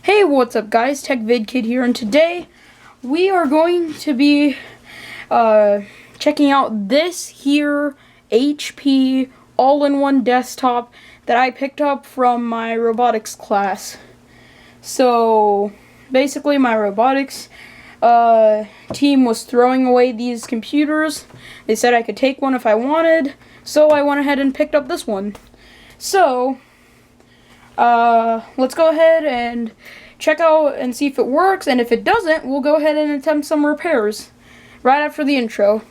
Hey, what's up guys, TechVidKid here, and today we are going to be checking out this here HP all-in-one desktop that I picked up from my robotics class. So basically my robotics team was throwing away these computers. They said I could take one if I wanted, so I went ahead and picked up this one. So let's go ahead and check out and see if it works, and if it doesn't, we'll go ahead and attempt some repairs right after the intro.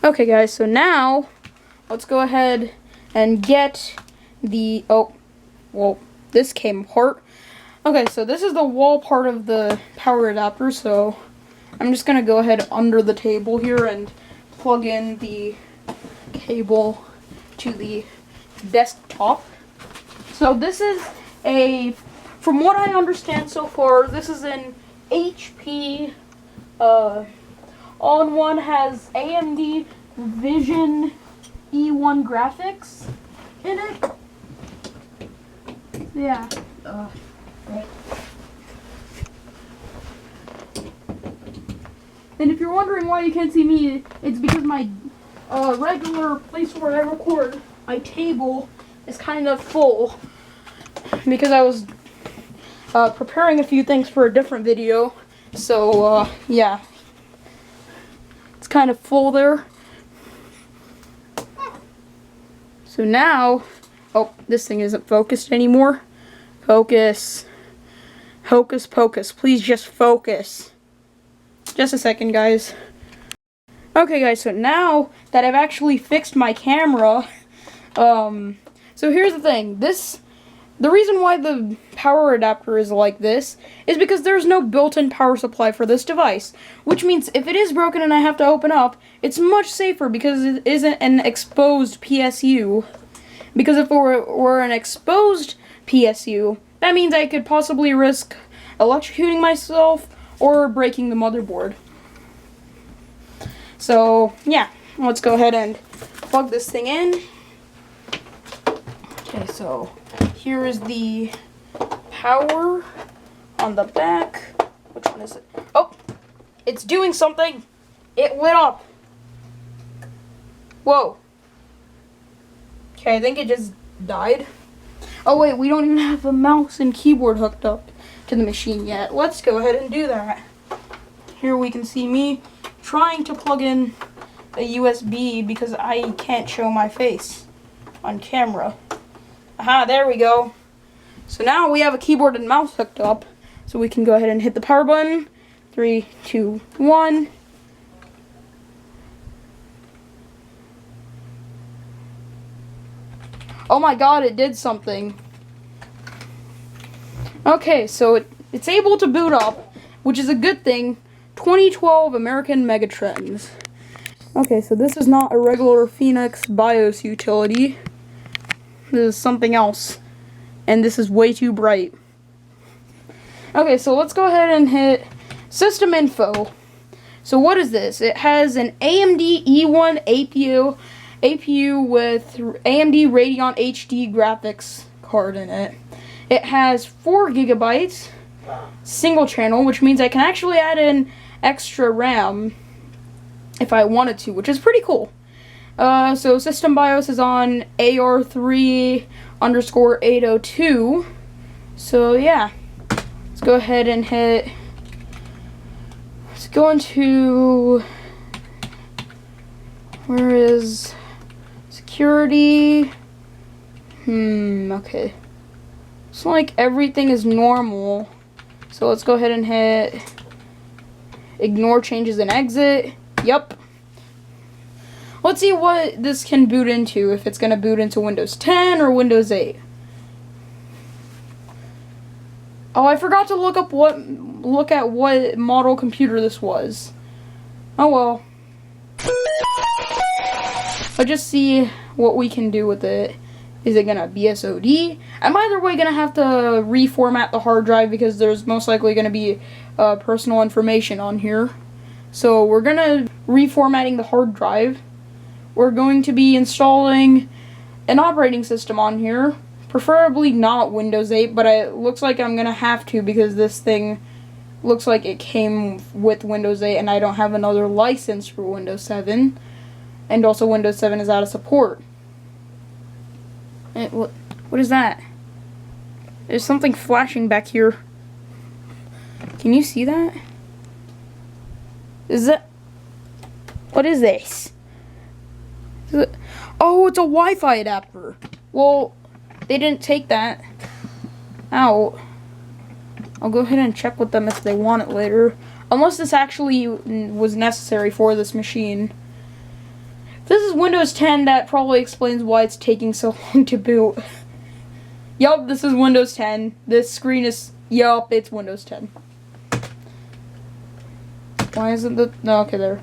Okay guys, so now let's go ahead and get the, this came apart. Okay, so this is the wall part of the power adapter, so I'm just gonna go ahead under the table here and plug in the cable to the desktop. So this is from what I understand so far, this is an HP all-in-one, has AMD Vision E1 graphics in it. Yeah. Right. And if you're wondering why you can't see me, it's because my regular place where I record, my table, is kind of full. Because I was preparing a few things for a different video. So, yeah. It's kind of full there. So now, this thing isn't focused anymore. Focus. Hocus pocus. Please just focus. Just a second, guys. Okay, guys, so now that I've actually fixed my camera, so here's the thing. The reason why the power adapter is like this is because there's no built-in power supply for this device, which means if it is broken and I have to open up, it's much safer because it isn't an exposed PSU. Because if it were an exposed PSU, that means I could possibly risk electrocuting myself or breaking the motherboard. So, yeah, let's go ahead and plug this thing in. Okay, so here is the power on the back. Which one is it? Oh, it's doing something. It lit up. Whoa. Okay, I think it just died. Oh wait, we don't even have a mouse and keyboard hooked up to the machine yet. Let's go ahead and do that. Here we can see me trying to plug in a USB because I can't show my face on camera. Aha, there we go. So now we have a keyboard and mouse hooked up, so we can go ahead and hit the power button. 3, 2, 1. Oh my god, it did something. Okay, so it's able to boot up, which is a good thing. 2012 American Megatrends. Okay, so this is not a regular Phoenix BIOS utility. This is something else. And this is way too bright. Okay, so let's go ahead and hit System Info. So what is this? It has an AMD E1 APU with AMD Radeon HD graphics card in it. It has 4 gigabytes, single channel, which means I can actually add in extra RAM if I wanted to, which is pretty cool. So system BIOS is on AR3_802. So yeah, let's go ahead and let's go into, where is security? Okay. It's like everything is normal. So let's go ahead and hit ignore changes and exit. Yup. Let's see what this can boot into, if it's going to boot into Windows 10 or Windows 8. Oh, I forgot to look at what model computer this was. Oh well. I'll just see what we can do with it. Is it gonna BSOD? I'm either way gonna have to reformat the hard drive because there's most likely gonna be personal information on here. So we're gonna reformatting the hard drive. we're going to be installing an operating system on here. Preferably not Windows 8, but it looks like I'm going to have to because this thing looks like it came with Windows 8 and I don't have another license for Windows 7. And also Windows 7 is out of support. What is that? There's something flashing back here. Can you see that? What is this? Oh, it's a Wi-Fi adapter. Well, they didn't take that out. I'll go ahead and check with them if they want it later. Unless this actually was necessary for this machine. If this is Windows 10, that probably explains why it's taking so long to boot. Yup, this is Windows 10. This screen is... Yup, it's Windows 10. Why isn't the... No, okay, there.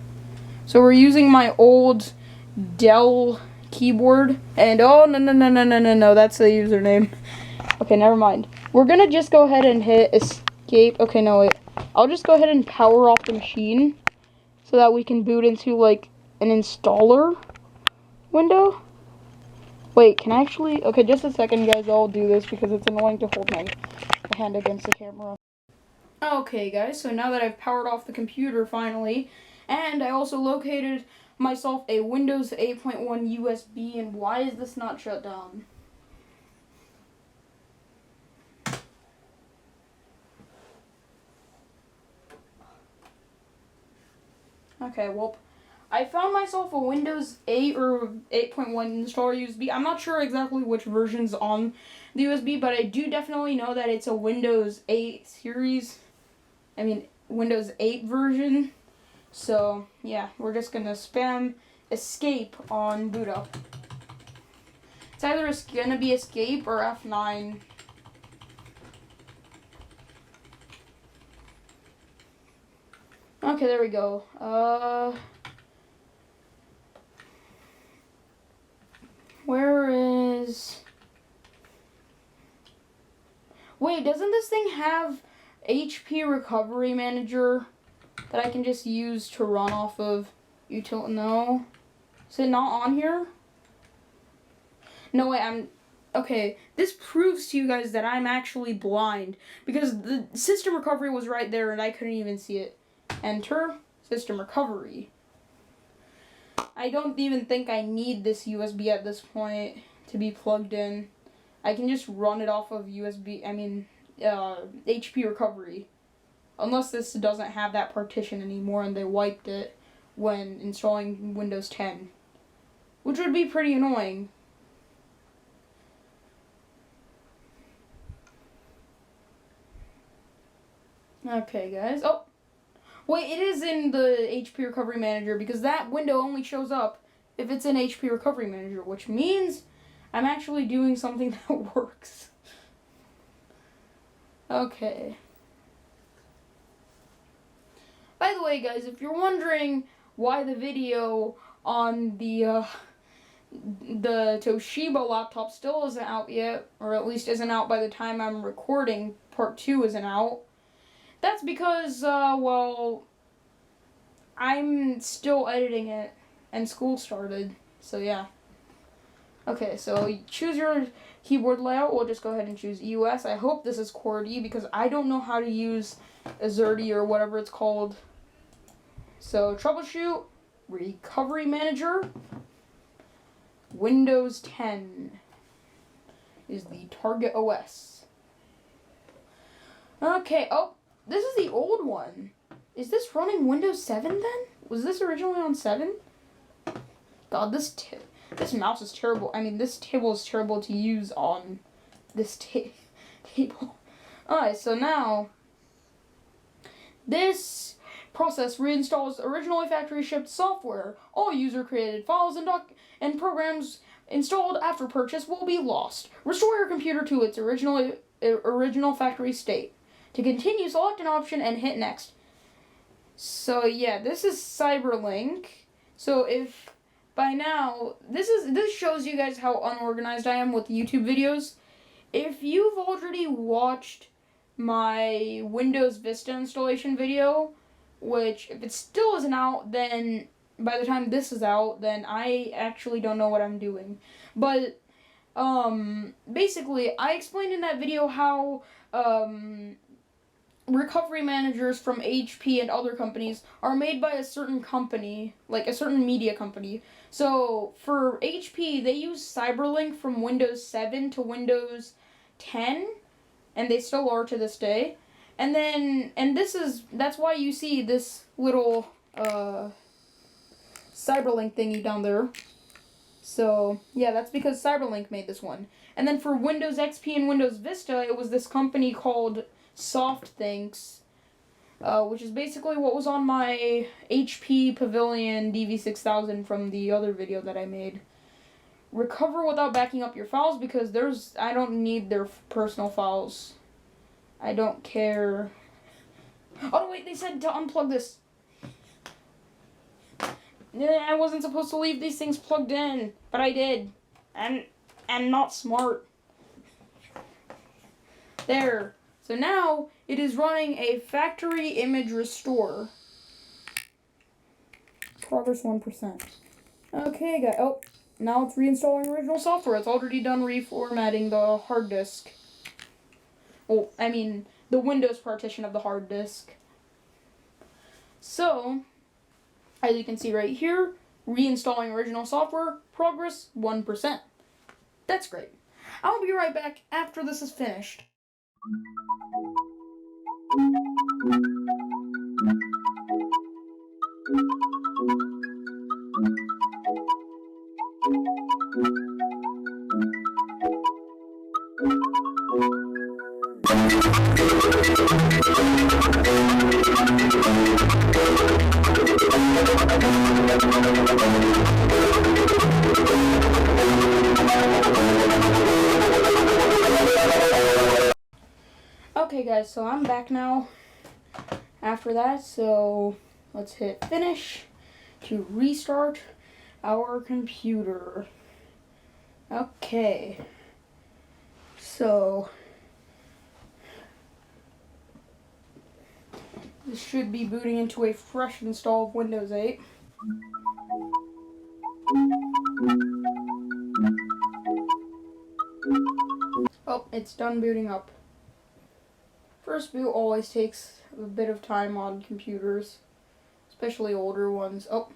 So we're using my old Dell keyboard. And, oh, no, that's the username. Okay, never mind. We're gonna just go ahead and hit escape. Okay, no, wait. I'll just go ahead and power off the machine so that we can boot into, like, an installer window. Wait, can I actually... Okay, just a second, guys. I'll do this because it's annoying to hold my hand against the camera. Okay, guys, so now that I've powered off the computer, finally, and I also located myself a Windows 8.1 USB, and why is this not shut down? Okay, well, I found myself a Windows 8 or 8.1 installer USB. I'm not sure exactly which version's on the USB, but I do definitely know that it's a Windows 8 series. I mean, Windows 8 version. So, yeah, we're just going to spam escape on boot up. It's either going to be escape or F9. Okay, there we go. Where is... Wait, doesn't this thing have HP Recovery Manager that I can just use to run off of util? No? Is it not on here? No, wait, okay, this proves to you guys that I'm actually blind because the system recovery was right there and I couldn't even see it. Enter system recovery. I don't even think I need this USB at this point to be plugged in. I can just run it off of HP recovery. Unless this doesn't have that partition anymore and they wiped it when installing Windows 10. Which would be pretty annoying. Okay, guys. Oh! Wait, it is in the HP Recovery Manager because that window only shows up if it's in HP Recovery Manager, which means I'm actually doing something that works. Okay. By the way, guys, if you're wondering why the video on the Toshiba laptop still isn't out yet, or at least isn't out by the time I'm recording, part 2 isn't out, that's because, well, I'm still editing it, and school started, so yeah. Okay, so choose your keyboard layout. We'll just go ahead and choose EUS. I hope this is QWERTY, because I don't know how to use Azerty or whatever it's called. So, troubleshoot, recovery manager, Windows 10 is the target OS. Okay, oh, this is the old one. Is this running Windows 7 then? Was this originally on 7? God, this mouse is terrible. I mean, this table is terrible to use on this table. Alright, so now, this process reinstalls originally factory shipped software. All user-created files and programs installed after purchase will be lost. Restore your computer to its original factory state. To continue, select an option and hit next. So yeah, this is Cyberlink. So if by now, this shows you guys how unorganized I am with YouTube videos. If you've already watched my Windows Vista installation video, which if it still isn't out, then by the time this is out, then I actually don't know what I'm doing. But basically, I explained in that video how recovery managers from HP and other companies are made by a certain company, like a certain media company. So for HP, they use Cyberlink from Windows 7 to Windows 10, and they still are to this day. And then, that's why you see this little Cyberlink thingy down there. So, yeah, that's because Cyberlink made this one. And then for Windows XP and Windows Vista, it was this company called SoftThinks, which is basically what was on my HP Pavilion DV6000 from the other video that I made. Recover without backing up your files, because I don't need their personal files. I don't care. Oh, no, wait, they said to unplug this. I wasn't supposed to leave these things plugged in, but I did. And not smart. There. So now it is running a factory image restore. Progress 1%. Okay, guys. Oh, now it's reinstalling original software. It's already done reformatting the hard disk. Well, I mean, the Windows partition of the hard disk. So, as you can see right here, reinstalling original software, progress 1%. That's great. I'll be right back after this is finished. Okay guys, so I'm back now after that, so let's hit finish to restart our computer. Okay, so this should be booting into a fresh install of Windows 8. Oh, it's done booting up. First boot always takes a bit of time on computers, especially older ones. Oh,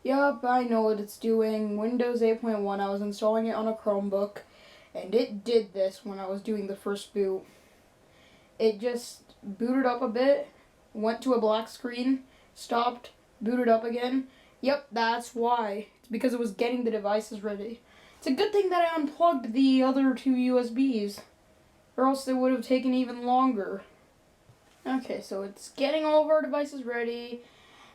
yup, I know what it's doing. Windows 8.1, I was installing it on a Chromebook, and it did this when I was doing the first boot. It just booted up a bit, went to a black screen, stopped, booted up again. Yep, that's why. It's because it was getting the devices ready. It's a good thing that I unplugged the other two USBs, or else it would have taken even longer. Okay, so it's getting all of our devices ready,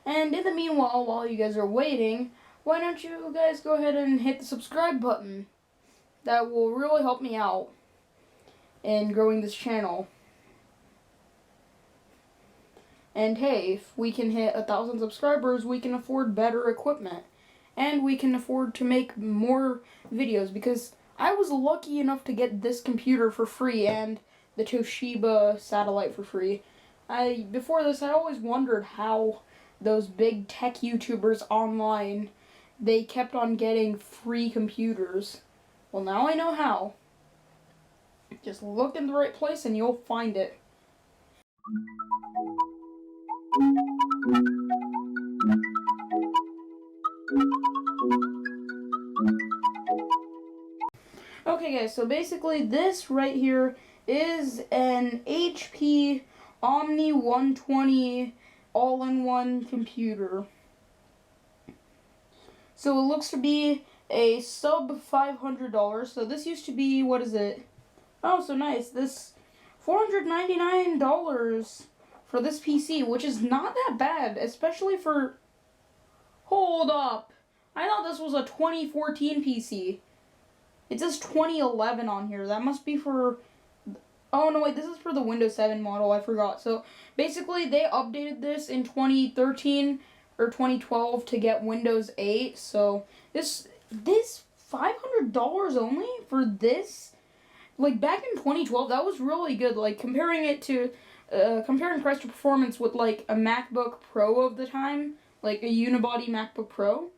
and in the meanwhile, while you guys are waiting, why don't you guys go ahead and hit the subscribe button? That will really help me out in growing this channel. And hey, if we can hit 1,000 subscribers, we can afford better equipment. And we can afford to make more videos, because I was lucky enough to get this computer for free and the Toshiba satellite for free. Before this, I always wondered how those big tech YouTubers online, they kept on getting free computers. Well, now I know how. Just look in the right place and you'll find it. Okay guys, so basically this right here is an HP Omni 120 all-in-one computer. So it looks to be a sub $500. So this used to be, what is it? Oh, so nice. This $499 for this PC, which is not that bad, especially for... Hold up. I thought this was a 2014 PC. It says 2011 on here. That must be for... Oh, no, wait. This is for the Windows 7 model. I forgot. So, basically, they updated this in 2013 or 2012 to get Windows 8. So, this $500 only for this? Like, back in 2012, that was really good. Like, comparing it to... comparing price to performance with, like, a MacBook Pro of the time. like a unibody MacBook Pro.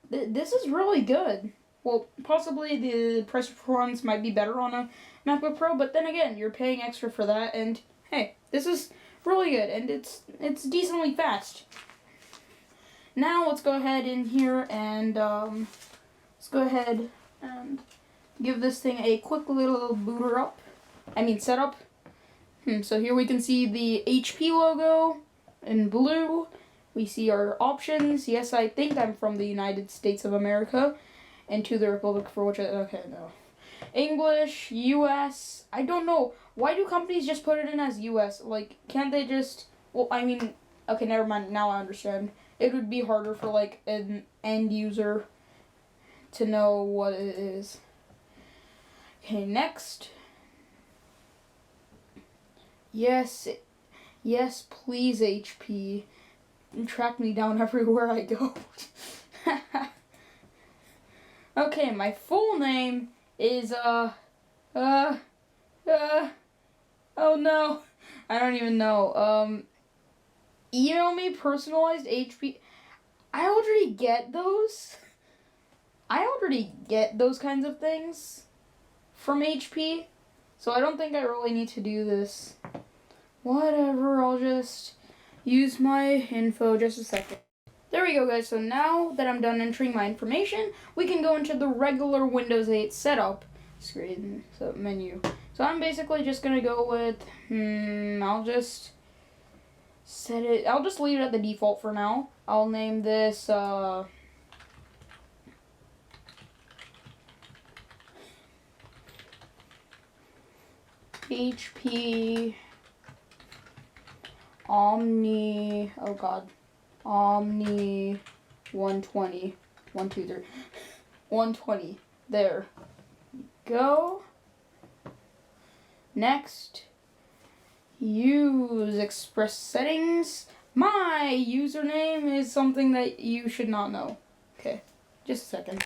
This is really good. Well, possibly the price performance might be better on a MacBook Pro, but then again, you're paying extra for that, and hey, this is really good, and it's decently fast. Now let's go ahead in here and let's go ahead and give this thing a quick little setup. So here we can see the HP logo in blue. We see our options. Yes, I think I'm from the United States of America. And to the Republic for which no. English, US, I don't know. Why do companies just put it in as US? Like, can't they just, okay, never mind, now I understand. It would be harder for, like, an end user to know what it is. Okay, next. Yes, please, HP. Track me down everywhere I go. Okay, my full name is, oh no, I don't even know, email me personalized HP, I already get those kinds of things from HP, so I don't think I really need to do this. Whatever, I'll just use my info, just a second. There we go, guys. So now that I'm done entering my information, we can go into the regular Windows 8 setup screen, so menu. So I'm basically just gonna go with, I'll just leave it at the default for now. I'll name this, HP Omni, Omni 120. 120. There. Go. Next. Use Express settings. My username is something that you should not know. Okay. Just a second.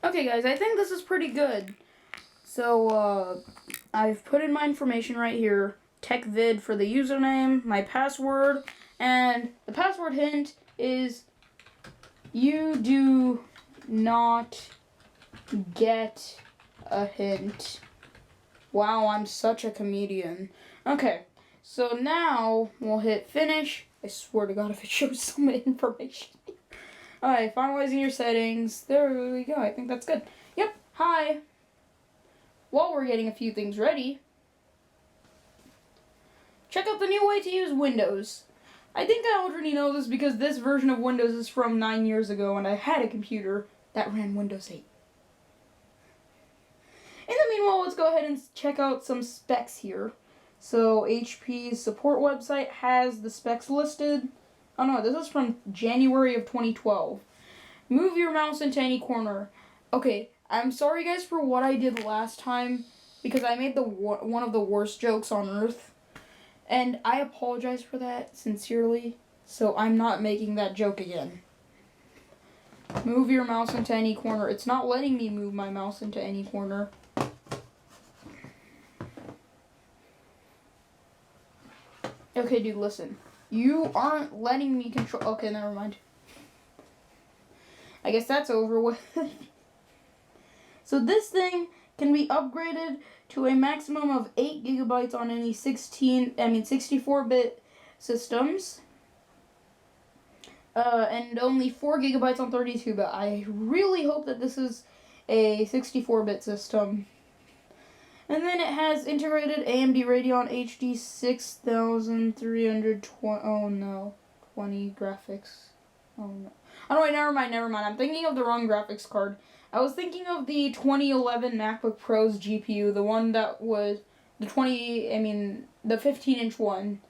Okay, guys, I think this is pretty good. So, I've put in my information right here. TechVid for the username, my password, and the password hint is you do not get a hint. Wow, I'm such a comedian. Okay, so now we'll hit finish. I swear to God if it shows some information. Alright, finalizing your settings. There we go, I think that's good. Yep, hi. While we're getting a few things ready, check out the new way to use Windows. I think I already know this because this version of Windows is from 9 years ago and I had a computer that ran Windows 8. In the meanwhile, let's go ahead and check out some specs here. So HP's support website has the specs listed. Oh no, this is from January of 2012. Move your mouse into any corner. Okay, I'm sorry guys for what I did last time because I made one of the worst jokes on earth. And I apologize for that, sincerely, so I'm not making that joke again. Move your mouse into any corner. It's not letting me move my mouse into any corner. Okay, dude, listen. You aren't letting me control... Okay, never mind. I guess that's over with. So this thing can be upgraded to a maximum of 8 gigabytes on any 64-bit systems. And only 4 gigabytes on 32-bit. I really hope that this is a 64-bit system. And then it has integrated AMD Radeon HD 20 graphics. Oh no. Oh wait, never mind. I'm thinking of the wrong graphics card. I was thinking of the 2011 MacBook Pro's GPU, the one that was the 15-inch one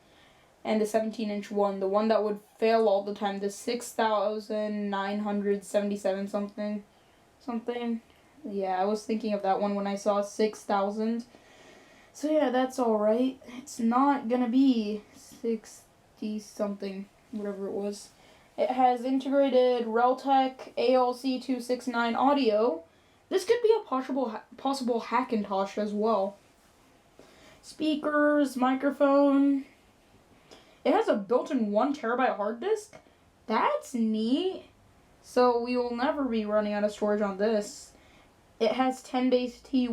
and the 17-inch one, the one that would fail all the time, the 6,977 something. Yeah, I was thinking of that one when I saw 6,000. So yeah, that's alright. It's not gonna be 60 something, whatever it was. It has integrated Realtek ALC269 audio. This could be a possible Hackintosh as well. Speakers, microphone. It has a built-in 1 terabyte hard disk. That's neat. So we will never be running out of storage on this. It has 10 base T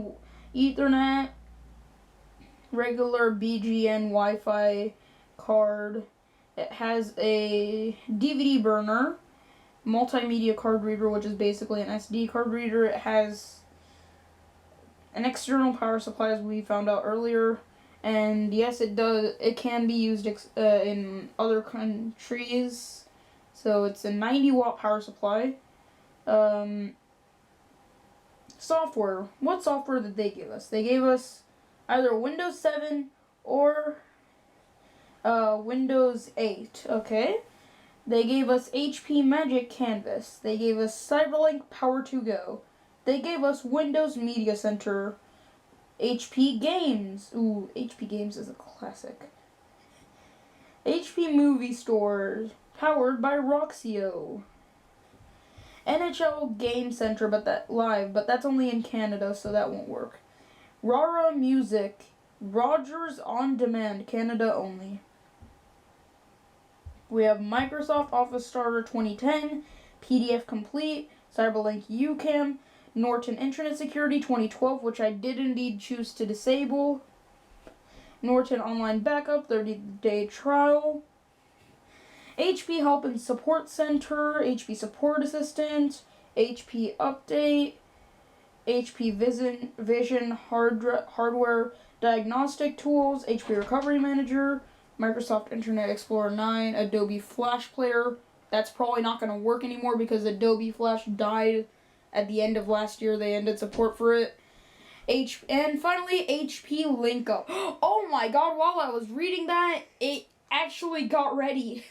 Ethernet, regular BGN Wi-Fi card. It has a DVD burner, multimedia card reader, which is basically an SD card reader. It has an external power supply, as we found out earlier. And yes, it does. It can be used in other countries. So it's a 90-watt power supply. Software. What software did they give us? They gave us either Windows 7 or Windows 8. Okay. They gave us HP Magic Canvas. They gave us Cyberlink Power 2 Go. They gave us Windows Media Center. HP Games. Ooh, HP Games is a classic. HP Movie Store, powered by Roxio. NHL Game Center, but that's only in Canada, so that won't work. Rara Music, Rogers On Demand, Canada only. We have Microsoft Office Starter 2010, PDF Complete, Cyberlink UCAM, Norton Internet Security 2012, which I did indeed choose to disable. Norton Online Backup 30-day trial. HP Help and Support Center, HP Support Assistant, HP Update, HP Vision Hardware Diagnostic Tools, HP Recovery Manager, Microsoft Internet Explorer 9, Adobe Flash Player. That's probably not going to work anymore because Adobe Flash died at the end of last year. They ended support for it. And finally, HP LinkUp. Oh my god, while I was reading that, it actually got ready.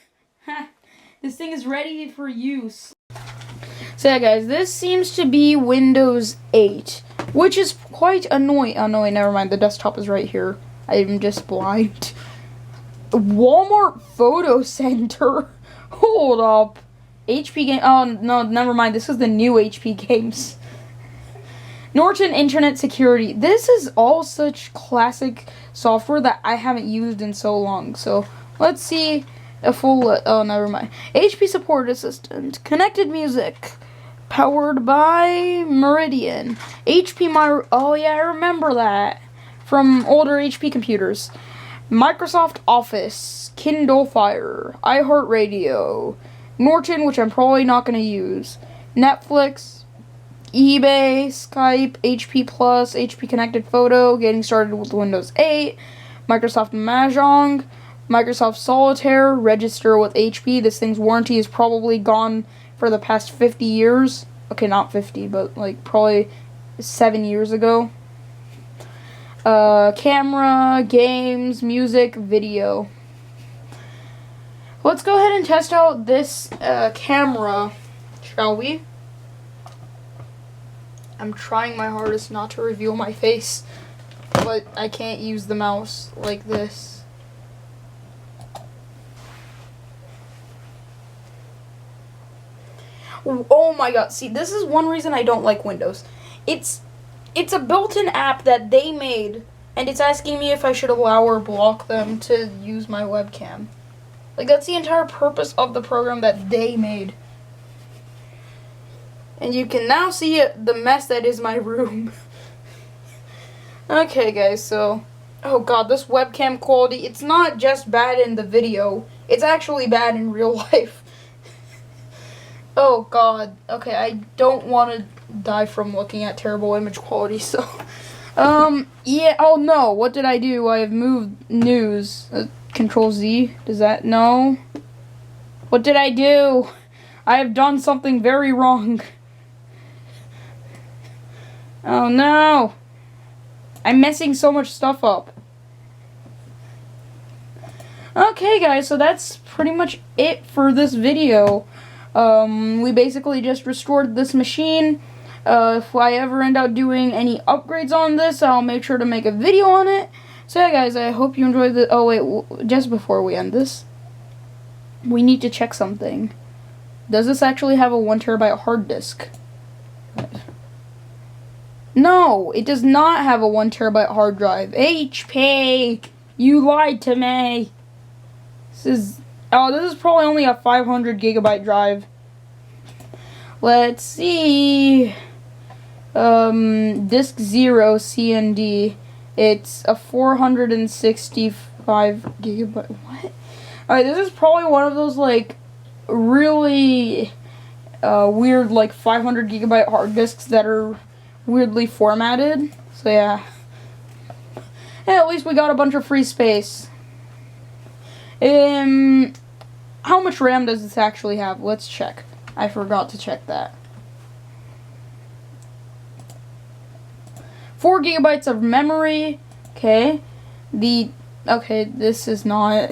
This thing is ready for use. So yeah, guys, this seems to be Windows 8, which is quite annoying. Oh no, wait, never mind. The desktop is right here. I'm just blind. Walmart Photo Center. Hold up. HP Game. Oh no, never mind. This is the new HP games. Norton Internet Security. This is all such classic software that I haven't used in so long. So let's see a full. Oh, never mind. HP Support Assistant. Connected Music. Powered by Meridian. HP Oh yeah, I remember that from older HP computers. Microsoft Office. Kindle Fire. iHeartRadio. Norton, which I'm probably not going to use. Netflix. eBay, Skype, HP Plus, HP Connected Photo, getting started with Windows 8, Microsoft Mahjong, Microsoft Solitaire, register with HP. This thing's warranty is probably gone for the past 50 years. Okay, not 50, but like probably 7 years ago. Camera, games, music, video. Let's go ahead and test out this camera, shall we? I'm trying my hardest not to reveal my face, but I can't use the mouse like this. Oh my god, see, this is one reason I don't like Windows. It's a built-in app that they made, and it's asking me if I should allow or block them to use my webcam. Like, that's the entire purpose of the program that they made. And you can now see the mess that is my room. Okay, guys, so... Oh, God, this webcam quality, it's not just bad in the video. It's actually bad in real life. Oh, God. Okay, I don't want to die from looking at terrible image quality, so... yeah, oh, no, what did I do? I have moved news. Control Z, does that... No? What did I do? I have done something very wrong. Oh no! I'm messing so much stuff up. Okay guys, so that's pretty much it for this video. We basically just restored this machine. If I ever end up doing any upgrades on this, I'll make sure to make a video on it. So yeah guys, I hope you enjoyed the... Oh wait, just before we end this, we need to check something. Does this actually have a 1 terabyte hard disk? No, it does not have a 1 terabyte hard drive. HP, you lied to me. This is Oh, this is probably only a 500 gigabyte drive. Let's see. Disk 0 CND. It's a 465 gigabyte. What? Alright, this is probably one of those, like, really weird, like, 500 gigabyte hard disks that are weirdly formatted. So, yeah. Hey, at least we got a bunch of free space. How much RAM does this actually have? Let's check. I forgot to check that. 4 gigabytes of memory. Okay. Okay, this is not...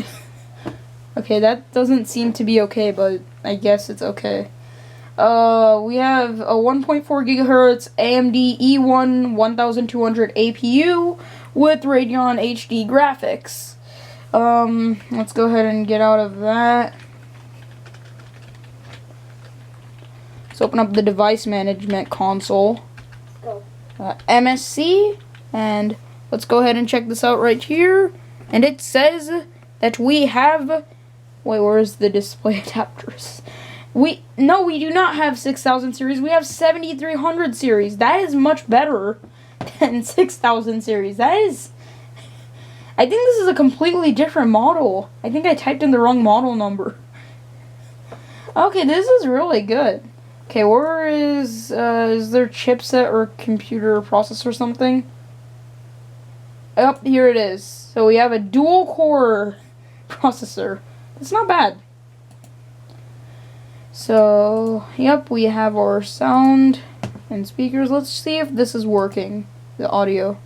Okay, that doesn't seem to be okay, but I guess it's okay. We have a 1.4 gigahertz AMD E1 1200 APU with Radeon HD graphics. Let's go ahead and get out of that. Let's open up the device management console. MSC, and let's go ahead and check this out right here. And it says that we have... Wait, where's the display adapters? No, we do not have 6000 series. We have 7300 series. That is much better than 6000 series. That is... I think this is a completely different model. I think I typed in the wrong model number. Okay, this is really good. Okay, where is there chipset or computer processor or something? Yep, here it is. So we have a dual core processor. It's not bad. So, yep, we have our sound and speakers. Let's see if this is working, the audio.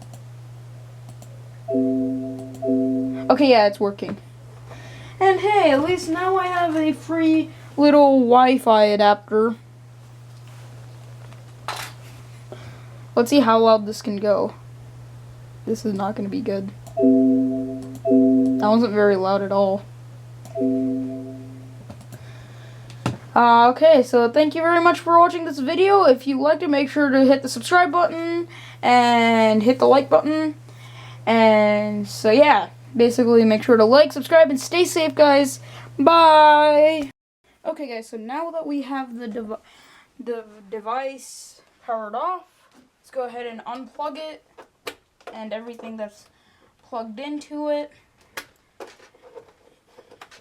Okay, yeah, it's working. And hey, at least now I have a free little Wi-Fi adapter. Let's see how loud this can go. This is not going to be good. That wasn't very loud at all. Okay, so thank you very much for watching this video. If you liked it, make sure to hit the subscribe button and hit the like button. And so yeah, basically make sure to like, subscribe, and stay safe, guys. Bye! Okay, guys, so now that we have the device powered off, let's go ahead and unplug it and everything that's plugged into it.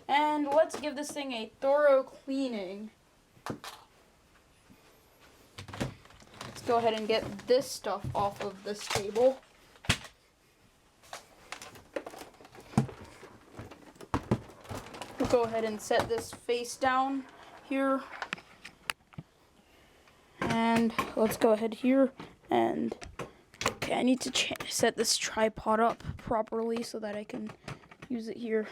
And let's give this thing a thorough cleaning. Let's go ahead and get this stuff off of this table. We'll go ahead and set this face down here. And let's go ahead here and... Okay, I need to set this tripod up properly so that I can use it here.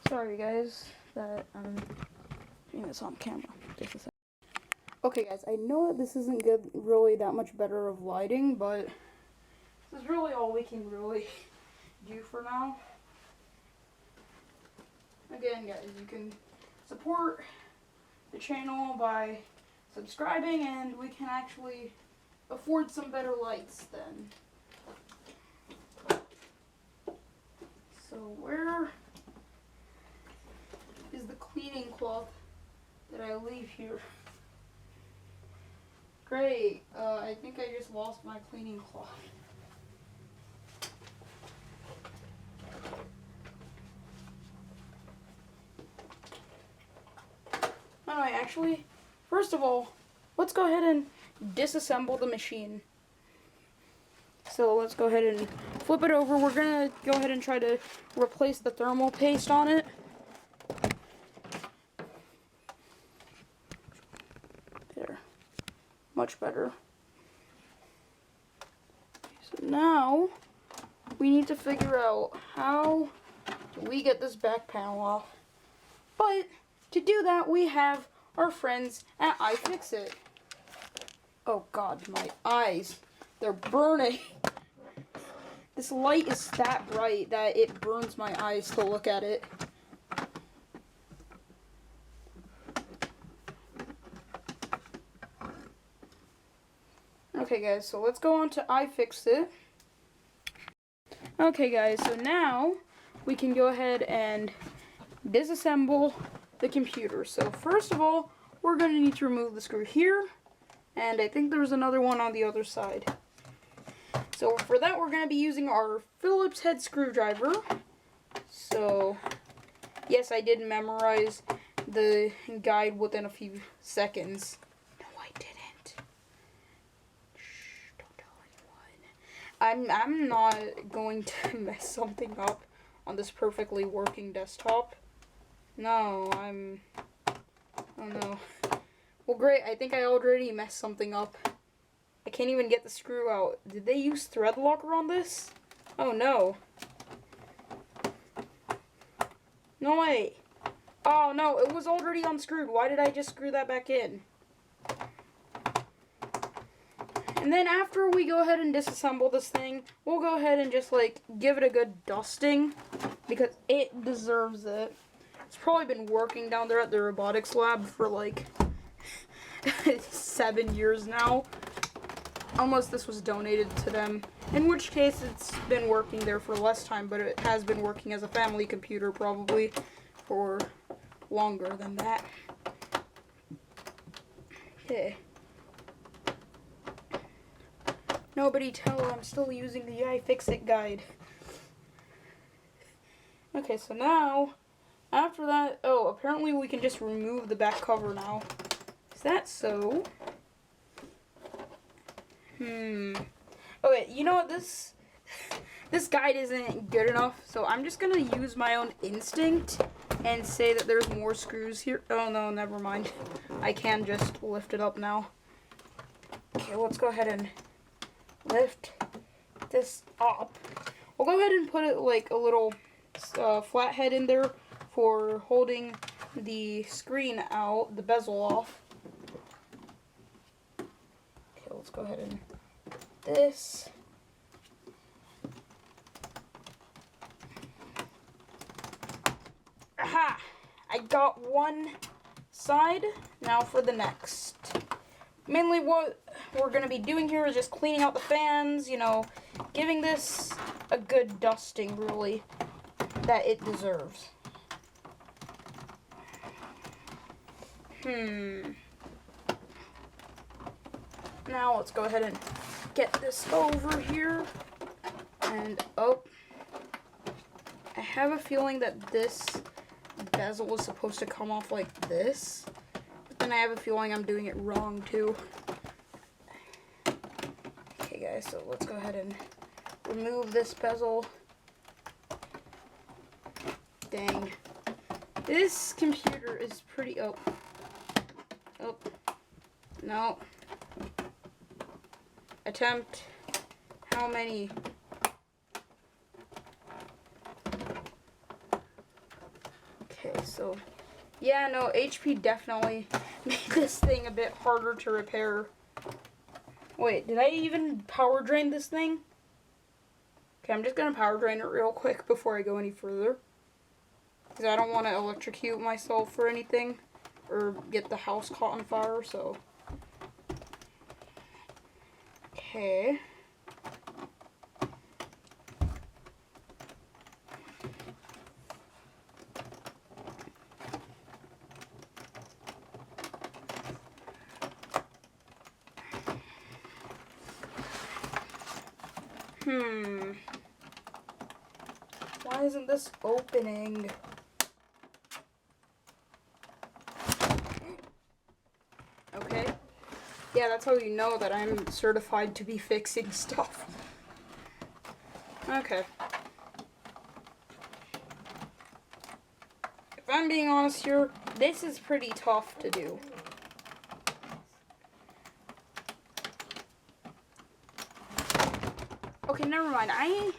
Sorry guys that I'm doing this on camera. Just a second. Okay guys, I know that this isn't really that much better of lighting, but this is really all we can really do for now. Again guys, you can support the channel by subscribing, and we can actually afford some better lights then. So where is the cleaning cloth that I leave here? Great, I think I just lost my cleaning cloth. Alright, actually, first of all, let's go ahead and disassemble the machine. So let's go ahead and flip it over. We're gonna go ahead and try to replace the thermal paste on it. There. Much better. So now, we need to figure out how do we get this back panel off. But to do that, we have our friends at iFixit. Oh god, my eyes. They're burning. This light is that bright that it burns my eyes to look at it. Okay guys, so let's go on to iFixit. Okay guys, so now we can go ahead and disassemble the computer. So first of all, we're going to need to remove the screw here, and I think there's another one on the other side. So for that, we're going to be using our Phillips head screwdriver. So yes, I did memorize the guide within a few seconds. No, I didn't. Shh, don't tell anyone. I'm not going to mess something up on this perfectly working desktop. No, oh no. Well, great, I think I already messed something up. I can't even get the screw out. Did they use thread locker on this? Oh no. No way. Oh no, it was already unscrewed. Why did I just screw that back in? And then after we go ahead and disassemble this thing, we'll go ahead and just like give it a good dusting because it deserves it. It's probably been working down there at the robotics lab for like 7 years now. Unless this was donated to them. In which case it's been working there for less time, but it has been working as a family computer probably for longer than that. Okay. Nobody tell I'm still using the iFixit guide. Okay, so now, after that, oh, apparently we can just remove the back cover now. Is that so? Okay, you know what, this guide isn't good enough, so I'm just gonna use my own instinct and say that there's more screws here. Oh no, never mind. I can just lift it up now. Okay, let's go ahead and lift this up. We'll go ahead and put it like a little flat head in there for holding the screen out, the bezel off. Okay, let's go ahead and this. Aha! I got one side. Now for the next. Mainly what we're going to be doing here is just cleaning out the fans, you know, giving this a good dusting, really, that it deserves. Now let's go ahead and get this over here, and oh, I have a feeling that this bezel is supposed to come off like this, but then I have a feeling I'm doing it wrong too. Okay guys, so let's go ahead and remove this bezel. Dang, this computer is pretty, oh, no. Attempt. How many? Okay, so yeah, no, HP definitely made this thing a bit harder to repair. Wait, did I even power drain this thing? Okay, I'm just gonna power drain it real quick before I go any further, because I don't want to electrocute myself or anything or get the house caught on fire. So okay. Why isn't this opening? Okay. Yeah, that's how you know that I'm certified to be fixing stuff. Okay. If I'm being honest here, this is pretty tough to do. Okay, never mind. I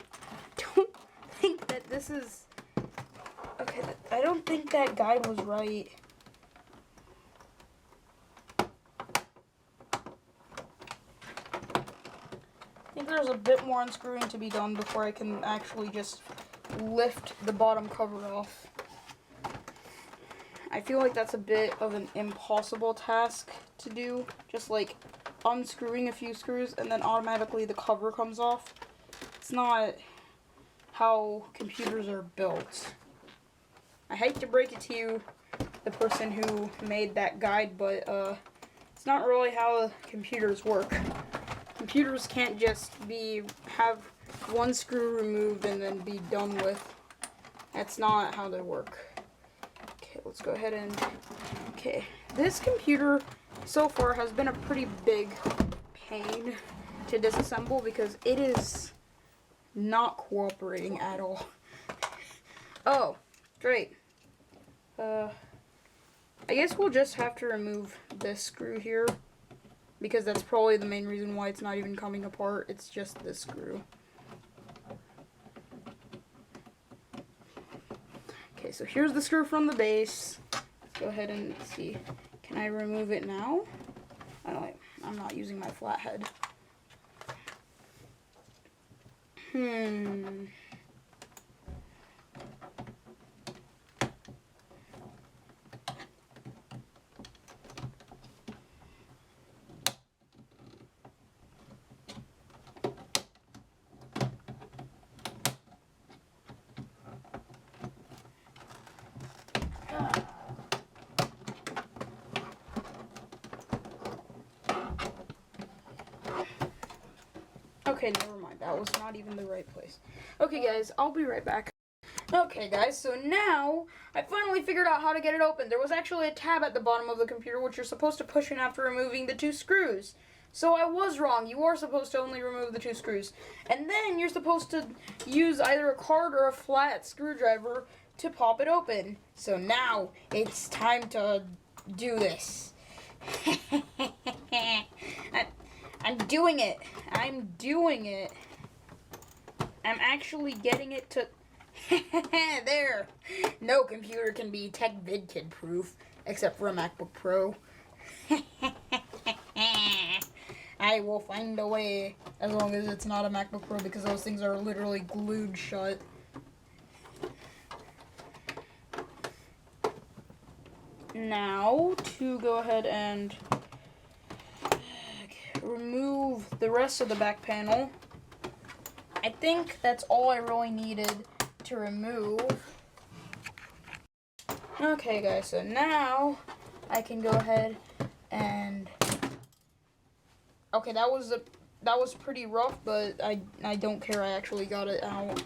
don't think that this is... Okay, I don't think that guide was right. I think there's a bit more unscrewing to be done before I can actually just lift the bottom cover off. I feel like that's a bit of an impossible task to do. Just like unscrewing a few screws and then automatically the cover comes off. It's not how computers are built. I hate to break it to you, the person who made that guide, but it's not really how computers work. Computers can't just have one screw removed and then be done with. That's not how they work. Okay, let's go ahead and... Okay, this computer so far has been a pretty big pain to disassemble because it is not cooperating at all. Oh, great. I guess we'll just have to remove this screw here because that's probably the main reason why it's not even coming apart. It's just this screw. Okay, so here's the screw from the base. Let's go ahead and see. Can I remove it now? Oh, I'm not using my flathead. Okay, never mind. That was not even the right place. Okay, guys, I'll be right back. Okay, guys, so now I finally figured out how to get it open. There was actually a tab at the bottom of the computer which you're supposed to push in after removing the 2 screws. So I was wrong. You are supposed to only remove the 2 screws. And then you're supposed to use either a card or a flat screwdriver to pop it open. So now it's time to do this. I'm doing it. I'm doing it. I'm actually getting it to... There. No computer can be Tech VidKid proof, except for a MacBook Pro. I will find a way, as long as it's not a MacBook Pro, because those things are literally glued shut. Now, to go ahead and remove the rest of the back panel. I think that's all I really needed to remove. Okay, guys, so now I can go ahead and... Okay, that was pretty rough, but I don't care. I actually got it out.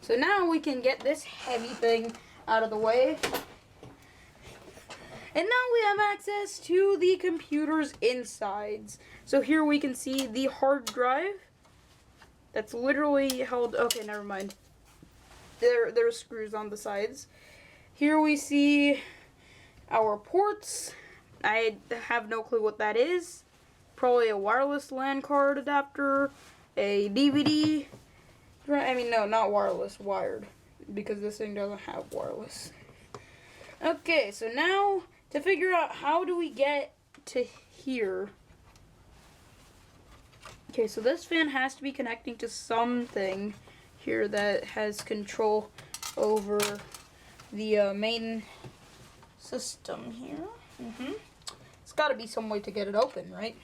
So now we can get this heavy thing out of the way. And now we have access to the computer's insides. So here we can see the hard drive that's literally held... Okay, never mind. There's screws on the sides. Here we see our ports. I have no clue what that is. Probably a wireless LAN card adapter, a DVD. I mean, no, not wireless, wired. Because this thing doesn't have wireless. Okay, so now to figure out how do we get to here. Okay, so this fan has to be connecting to something here that has control over the main system here. It's got to be some way to get it open, right?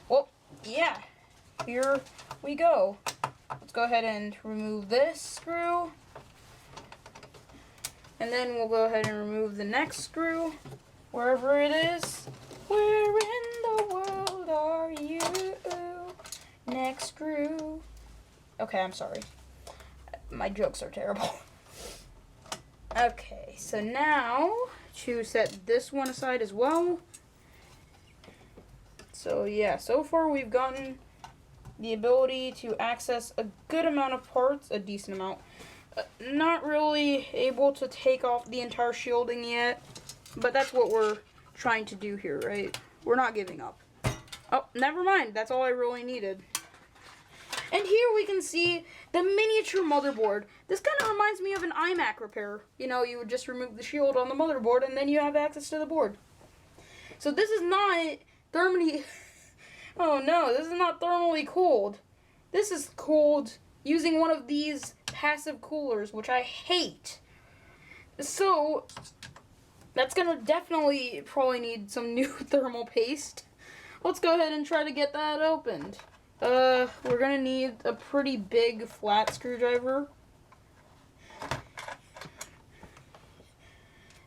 Well, yeah. Here we go. Let's go ahead and remove this screw. And then we'll go ahead and remove the next screw, wherever it is. Where in the world are you? Next screw. Okay, I'm sorry. My jokes are terrible. Okay, so now to set this one aside as well. So yeah, so far we've gotten the ability to access a good amount of parts, a decent amount. Not really able to take off the entire shielding yet, but that's what we're trying to do here, right? We're not giving up. Oh, never mind. That's all I really needed. And here we can see the miniature motherboard. This kind of reminds me of an iMac repair. You know, you would just remove the shield on the motherboard and then you have access to the board. So this is not thermally... Oh no, this is not thermally cooled. This is cooled using one of these passive coolers, which I hate. So, that's gonna definitely probably need some new thermal paste. Let's go ahead and try to get that opened. We're gonna need a pretty big flat screwdriver.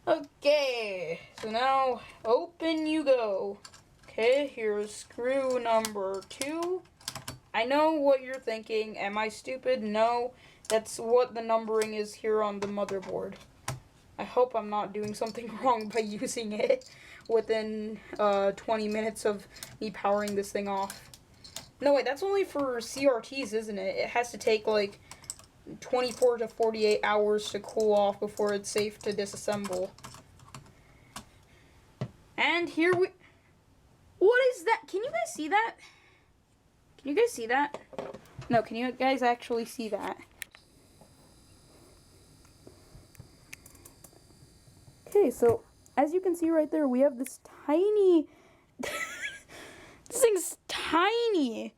Okay, so now open you go. Okay, here's screw number 2. I know what you're thinking. Am I stupid? No, that's what the numbering is here on the motherboard. I hope I'm not doing something wrong by using it within 20 minutes of me powering this thing off. No, wait, that's only for CRTs, isn't it? It has to take like 24 to 48 hours to cool off before it's safe to disassemble. And here we... What is that? Can you guys see that? Can you guys see that? No, can you guys actually see that? Okay, so as you can see right there, we have this tiny... This thing's tiny.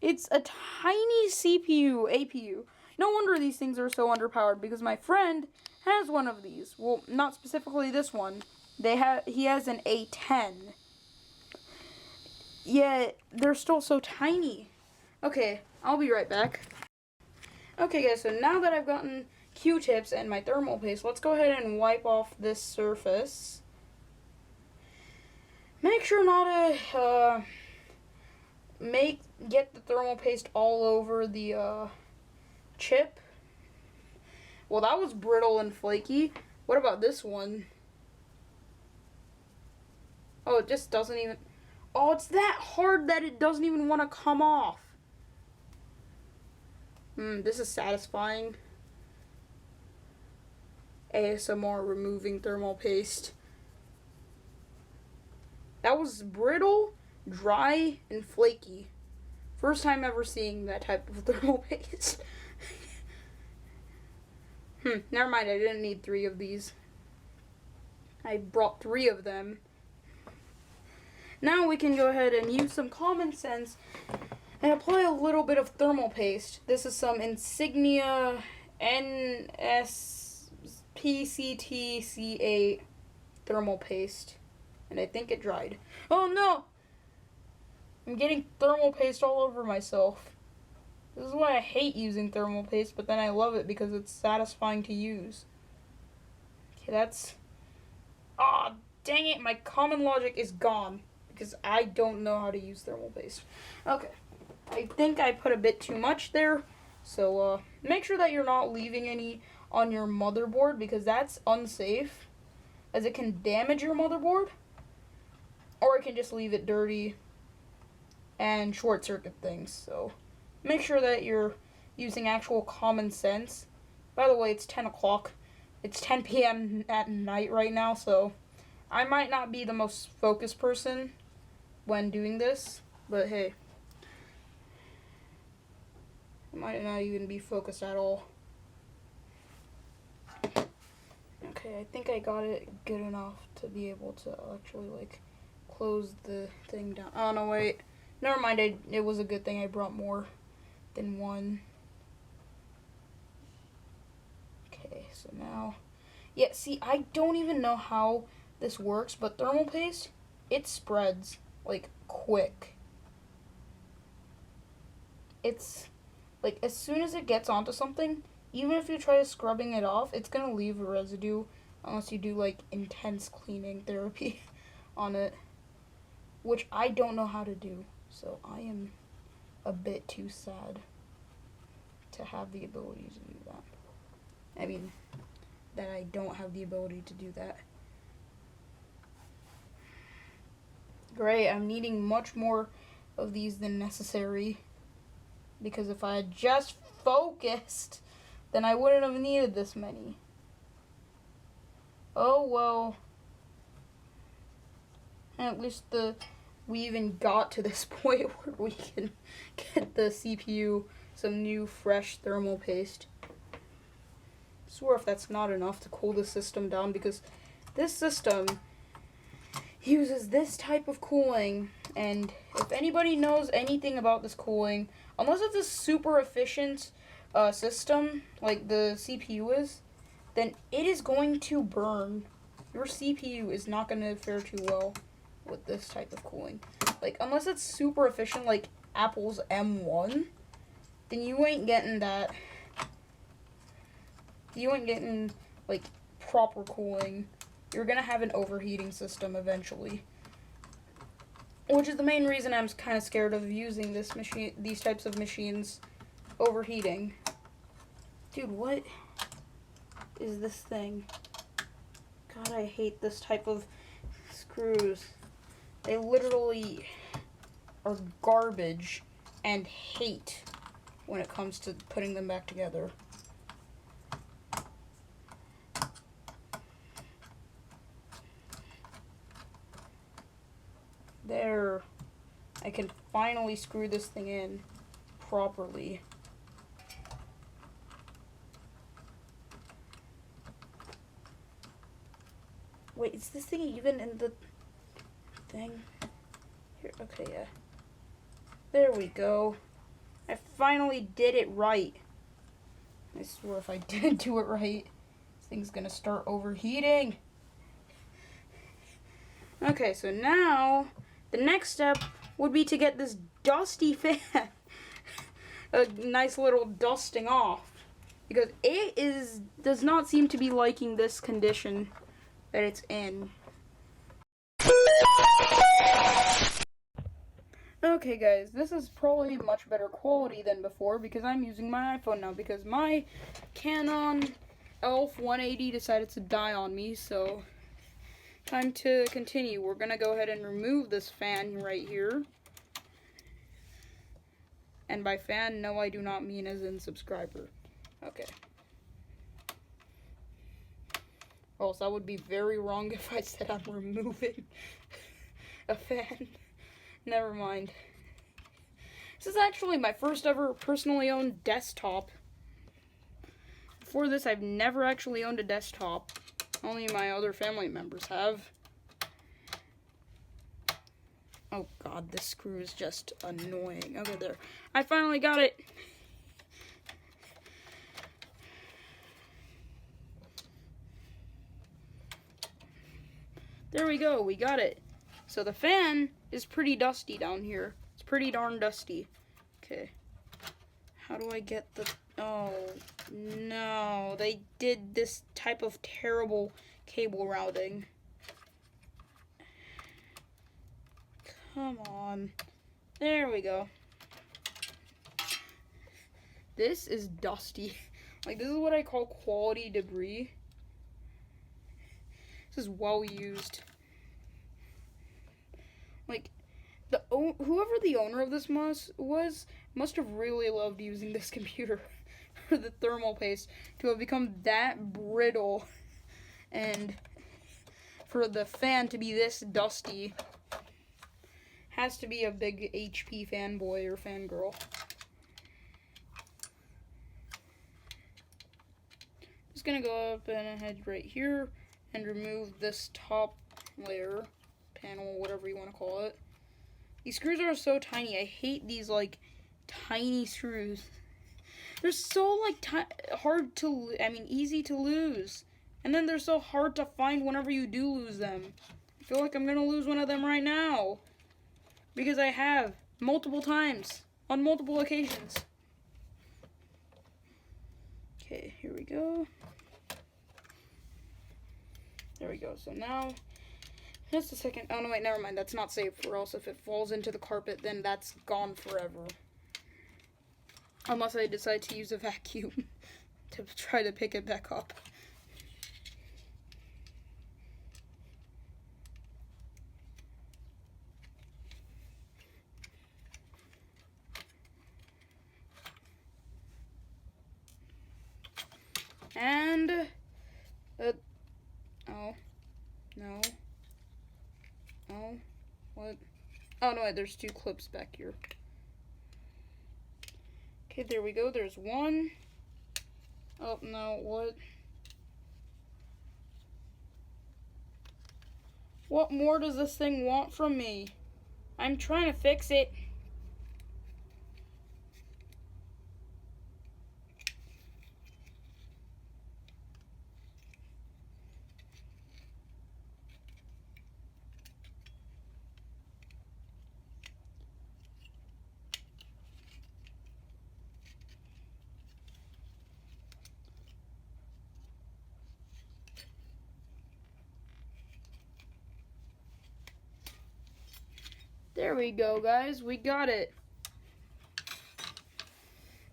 It's a tiny CPU, APU. No wonder these things are so underpowered, because my friend has one of these. Well, not specifically this one. He has an A10. Yet, they're still so tiny. Okay, I'll be right back. Okay guys, so now that I've gotten Q-tips and my thermal paste, let's go ahead and wipe off this surface. Make sure not to get the thermal paste all over the chip. Well, that was brittle and flaky. What about this one? Oh, it just doesn't even... Oh, it's that hard that it doesn't even want to come off. This is satisfying. ASMR removing thermal paste. That was brittle, dry, and flaky. First time ever seeing that type of thermal paste. Never mind, I didn't need 3 of these. I brought 3 of them. Now we can go ahead and use some common sense and apply a little bit of thermal paste. This is some Insignia NSPCTC8 thermal paste. And I think it dried. Oh no! I'm getting thermal paste all over myself. This is why I hate using thermal paste, but then I love it because it's satisfying to use. Okay, that's... Ah, dang it, my common logic is gone. Because I don't know how to use thermal paste. Okay, I think I put a bit too much there. So, make sure that you're not leaving any on your motherboard, because that's unsafe, as it can damage your motherboard. Or it can just leave it dirty and short circuit things. So, make sure that you're using actual common sense. By the way, it's 10 o'clock. It's 10 p.m. at night right now, so I might not be the most focused person when doing this, but hey, I might not even be focused at all. Okay, I think I got it good enough to be able to actually, like, close the thing down. Oh, no, wait. Never mind, it was a good thing I brought more than one. Okay, so now... Yeah, see, I don't even know how this works, but thermal paste, it spreads, like, quick. It's, like, as soon as it gets onto something, even if you try scrubbing it off, it's gonna leave a residue unless you do, like, intense cleaning therapy on it, which I don't know how to do, so I am a bit too sad to have the ability to do that. I mean, that I don't have the ability to do that. Great, I'm needing much more of these than necessary, because if I had just focused, then I wouldn't have needed this many. Oh well. At least we even got to this point where we can get the CPU some new fresh thermal paste. I swear if that's not enough to cool the system down, because this system uses this type of cooling, and if anybody knows anything about this cooling, unless it's a super efficient system like the CPU is, then it is going to burn. Your CPU is not going to fare too well with this type of cooling. Like, unless it's super efficient like Apple's M1, then you ain't getting that. You ain't getting, like, proper cooling you're gonna have an overheating system eventually. Which is the main reason I'm kind of scared of using these types of machines overheating. Dude, what is this thing? God, I hate this type of screws. They literally are garbage and hate when it comes to putting them back together. There. I can finally screw this thing in properly. Wait, is this thing even in the thing? Here, okay, yeah. There we go. I finally did it right. I swear if I didn't do it right, this thing's gonna start overheating. Okay, so now the next step would be to get this dusty fan a nice little dusting off, because it does not seem to be liking this condition that it's in. Okay guys, this is probably much better quality than before because I'm using my iPhone now, because my Canon ELPH 180 decided to die on me, so time to continue. We're gonna go ahead and remove this fan right here. And by fan, no, I do not mean as in subscriber. Okay. Else that would be very wrong if I said I'm removing a fan. Never mind. This is actually my first ever personally owned desktop. Before this, I've never actually owned a desktop. Only my other family members have. Oh god, this screw is just annoying. Okay, there. I finally got it. There we go, we got it. So the fan is pretty dusty down here. It's pretty darn dusty. Okay. How do I get the... Oh, no. They did this type of terrible cable routing. Come on. There we go. This is dusty. Like, this is what I call quality debris. This is well used. Like, whoever the owner of this must have really loved using this computer for the thermal paste to have become that brittle, and for the fan to be this dusty. Has to be a big HP fanboy or fangirl. Just gonna go up and ahead right here and remove this top layer, panel, whatever you want to call it. These screws are so tiny. I hate these like tiny screws. They're so like easy to lose, and then they're so hard to find whenever you do lose them. I feel like I'm gonna lose one of them right now, because I have multiple times on multiple occasions. Okay, here we go. There we go. So now, just a second. Oh no, wait, never mind. That's not safe, or else if it falls into the carpet, then that's gone forever. Unless I decide to use a vacuum to try to pick it back up. And, oh, no, oh, what, oh no, there's two clips back here. Okay, there we go, there's one. Oh, no, what more does this thing want from me? I'm trying to fix it. There we go, guys. We got it.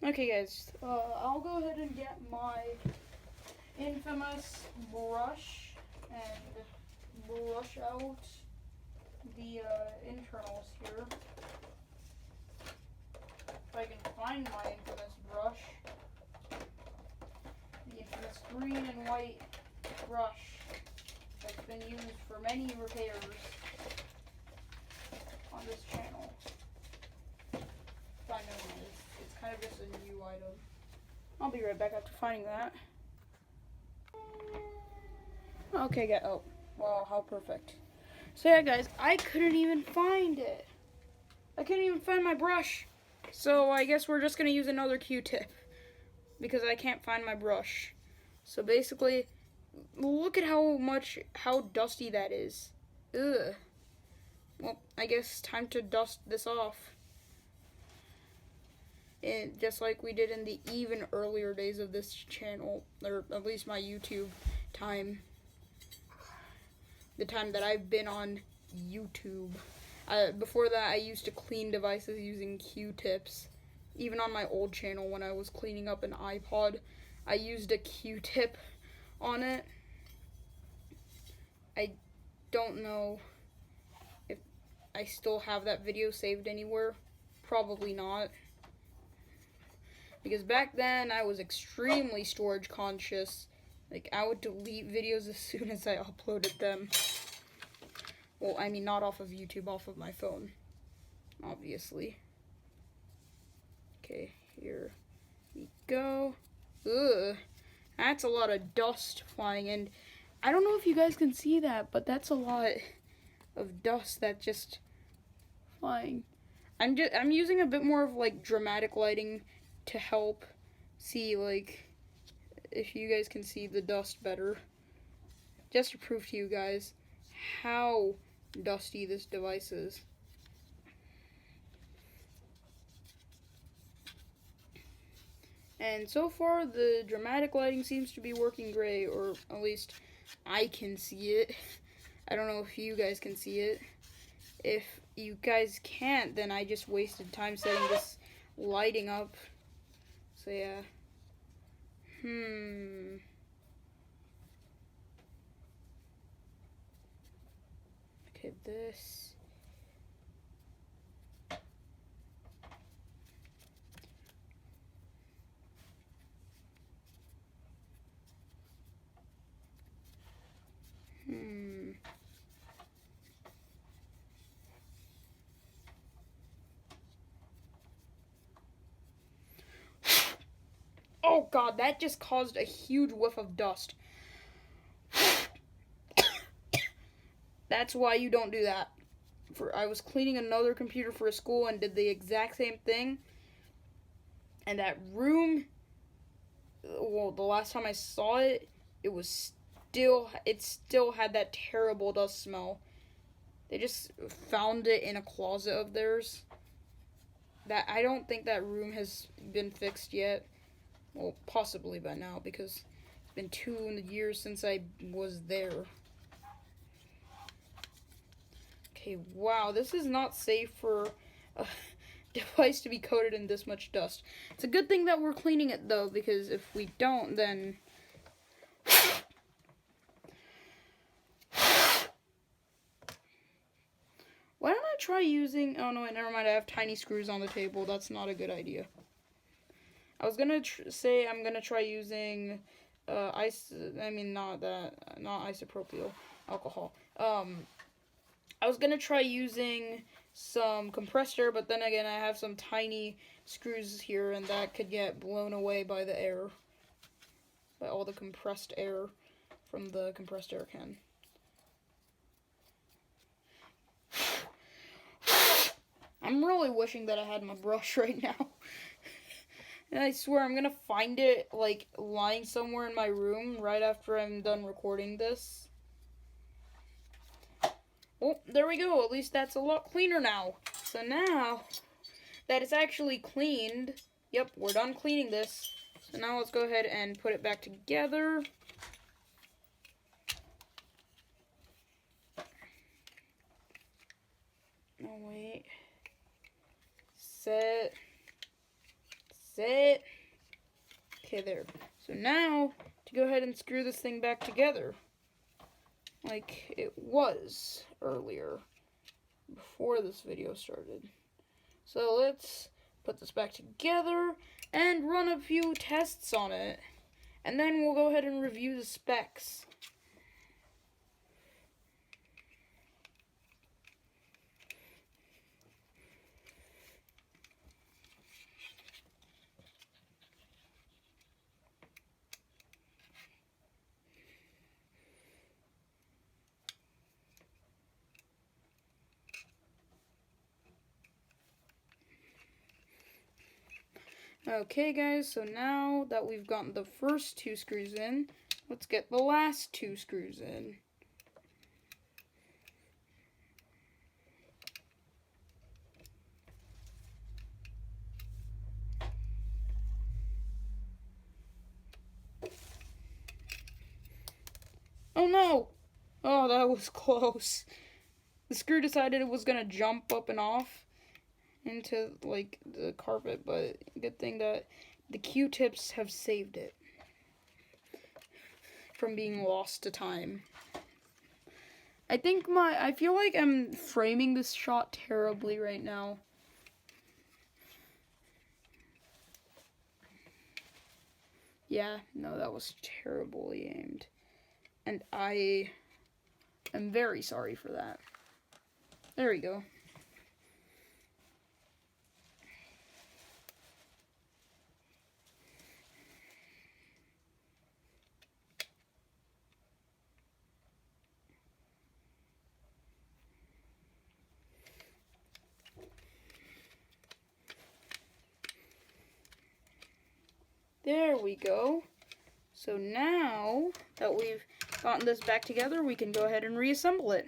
Okay, guys. I'll go ahead and get my infamous brush and brush out the internals here. If I can find my infamous brush. The infamous green and white brush that's been used for many repairs on this channel. If I know it's kind of just a new item. I'll be right back after finding that. Okay, guys. Oh, wow, how perfect. So yeah, guys, I couldn't even find it. I couldn't even find my brush. So I guess we're just gonna use another Q-tip because I can't find my brush. So basically, look at how dusty that is. Ugh. Well, I guess time to dust this off. And just like we did in the even earlier days of this channel, or at least my YouTube time. The time that I've been on YouTube. Before that, I used to clean devices using Q-tips. Even on my old channel, when I was cleaning up an iPod, I used a Q-tip on it. I don't know if I still have that video saved anywhere. Probably not. Because back then, I was extremely storage conscious. Like, I would delete videos as soon as I uploaded them. Well, I mean, not off of YouTube, off of my phone. Obviously. Okay, here we go. Ugh. That's a lot of dust flying, and I don't know if you guys can see that, but that's a lot of dust that just flying. I'm using a bit more of like dramatic lighting to help see like if you guys can see the dust better. Just to prove to you guys how dusty this device is. And so far the dramatic lighting seems to be working great, or at least I can see it. I don't know if you guys can see it. If you guys can't, then I just wasted time setting this lighting up. So yeah. Okay, this. Oh god, that just caused a huge whiff of dust. That's why you don't do that. I was cleaning another computer for a school and did the exact same thing. And that room, well, the last time I saw it, it still had that terrible dust smell. They just found it in a closet of theirs. I don't think that room has been fixed yet. Well, possibly by now, because it's been 2 years since I was there. Okay, wow, this is not safe for a device to be coated in this much dust. It's a good thing that we're cleaning it, though, because if we don't, then... Why don't I try using... Oh, no, wait, never mind. I have tiny screws on the table. That's not a good idea. I was going to say I'm going to try using not isopropyl alcohol. I was going to try using some compressed air, but then again, I have some tiny screws here, and that could get blown away by the air. By all the compressed air from the compressed air can. I'm really wishing that I had my brush right now. And I swear I'm gonna find it, like, lying somewhere in my room right after I'm done recording this. Oh, there we go. At least that's a lot cleaner now. So now that it's actually cleaned, yep, we're done cleaning this. So now let's go ahead and put it back together. Oh wait. Set. Okay, there. So now, to go ahead and screw this thing back together, like it was earlier, before this video started. So let's put this back together and run a few tests on it, and then we'll go ahead and review the specs. Okay guys, so now that we've gotten the first 2 screws in, let's get the last 2 screws in. Oh no! Oh, that was close. The screw decided it was gonna jump up and off into like the carpet, but good thing that the Q-tips have saved it from being lost to time. I feel like I'm framing this shot terribly right now. Yeah, no, that was terribly aimed. And I am very sorry for that. There we go. There we go. So now that we've gotten this back together, we can go ahead and reassemble it.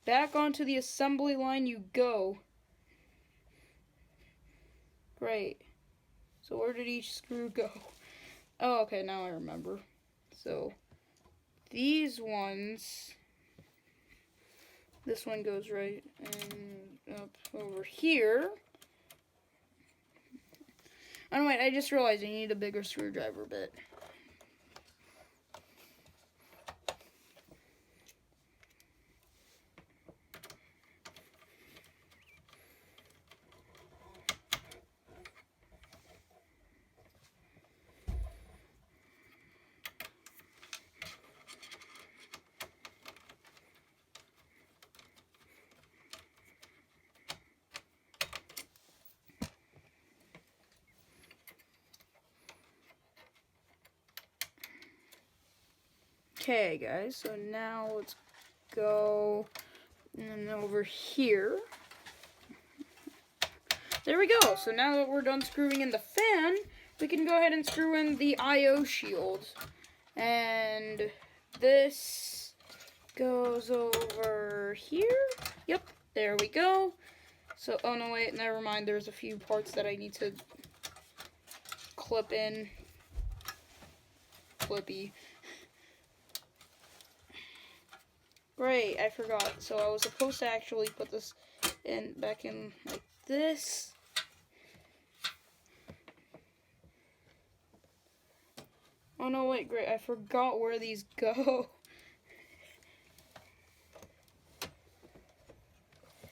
Back onto the assembly line you go. Great. So where did each screw go? Oh, okay, now I remember. So these ones, this one goes right and up over here. Oh, wait, I just realized I need a bigger screwdriver bit. Okay, guys, so now let's go and over here. There we go. So now that we're done screwing in the fan, we can go ahead and screw in the I/O shield. And this goes over here. Yep, there we go. So, oh no, wait, never mind. There's a few parts that I need to clip in. Clippy. Great, I forgot. So I was supposed to actually put this back in like this. Oh no, wait, great. I forgot where these go.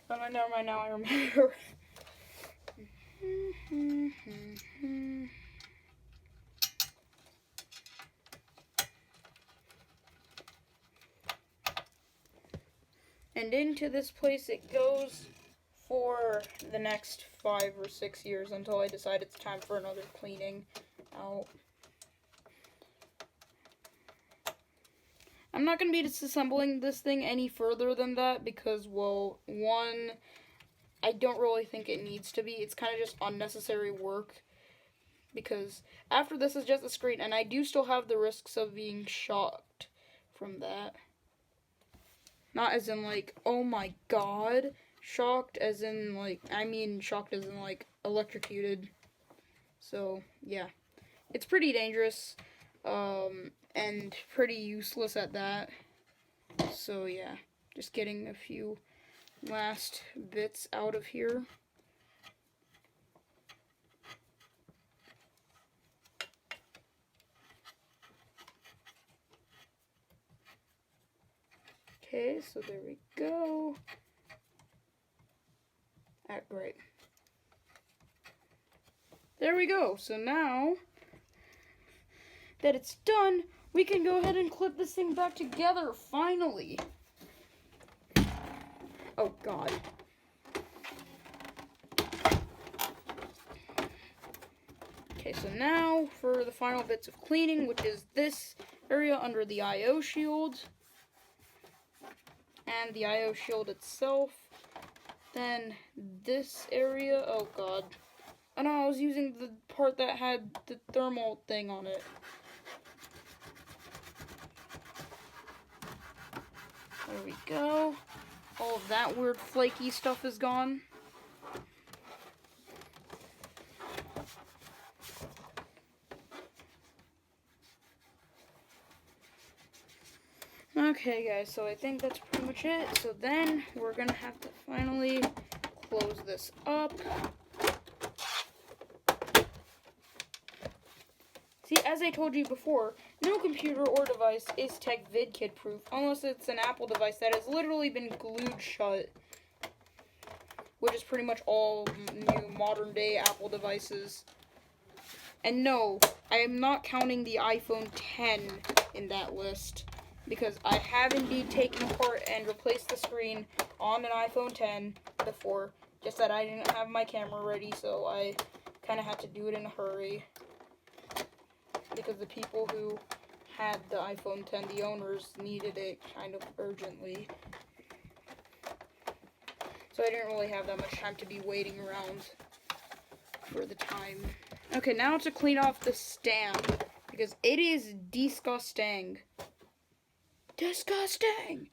Oh no, never mind, now I remember. And into this place it goes for the next 5 or 6 years until I decide it's time for another cleaning out. I'm not going to be disassembling this thing any further than that because, well, one, I don't really think it needs to be. It's kind of just unnecessary work because after this is just a screen, and I do still have the risks of being shocked from that. Not as in, like, oh my god, shocked as in, like, I mean shocked as in, like, electrocuted. So, yeah. It's pretty dangerous, and pretty useless at that. So, yeah. Just getting a few last bits out of here. Okay, so there we go. Alright, great. There we go. So now that it's done, we can go ahead and clip this thing back together, finally. Oh, God. Okay, so now for the final bits of cleaning, which is this area under the I/O shield and the I/O shield itself. Then this area, oh God. Oh no, I was using the part that had the thermal thing on it. There we go. All of that weird flaky stuff is gone. Okay guys, so I think that's pretty much it. So then we're gonna have to finally close this up. See, as I told you before, no computer or device is TechVidKit proof unless it's an Apple device that has literally been glued shut, which is pretty much all new modern day Apple devices. And no, I am not counting the iPhone 10 in that list, because I have indeed taken apart and replaced the screen on an iPhone 10 before, just that I didn't have my camera ready, so I kind of had to do it in a hurry. Because the people who had the iPhone 10, the owners, needed it kind of urgently. So I didn't really have that much time to be waiting around for the time. Okay, now to clean off the stand, because it is disgusting. Disgusting!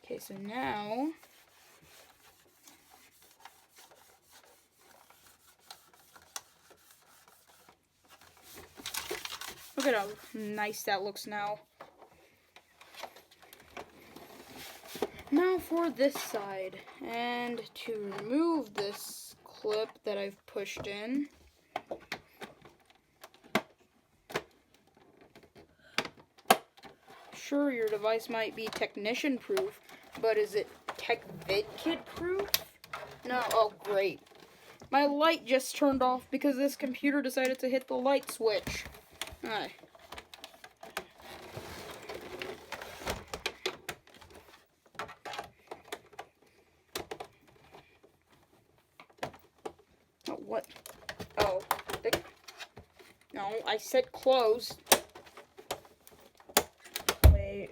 Okay, so now look at how nice that looks now. Now for this side, and to remove this clip that I've pushed in, sure, your device might be technician proof, but is it TechVidKit proof? No. Oh great, my light just turned off because this computer decided to hit the light switch. Alright. Oh, what? Oh. No, I said close. Wait.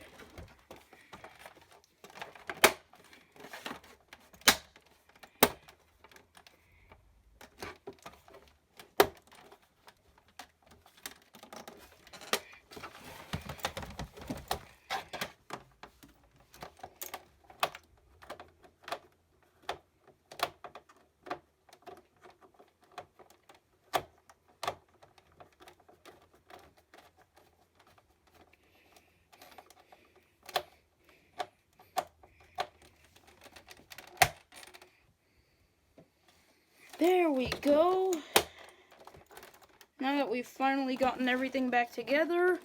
There we go. Now that we've finally gotten everything back together,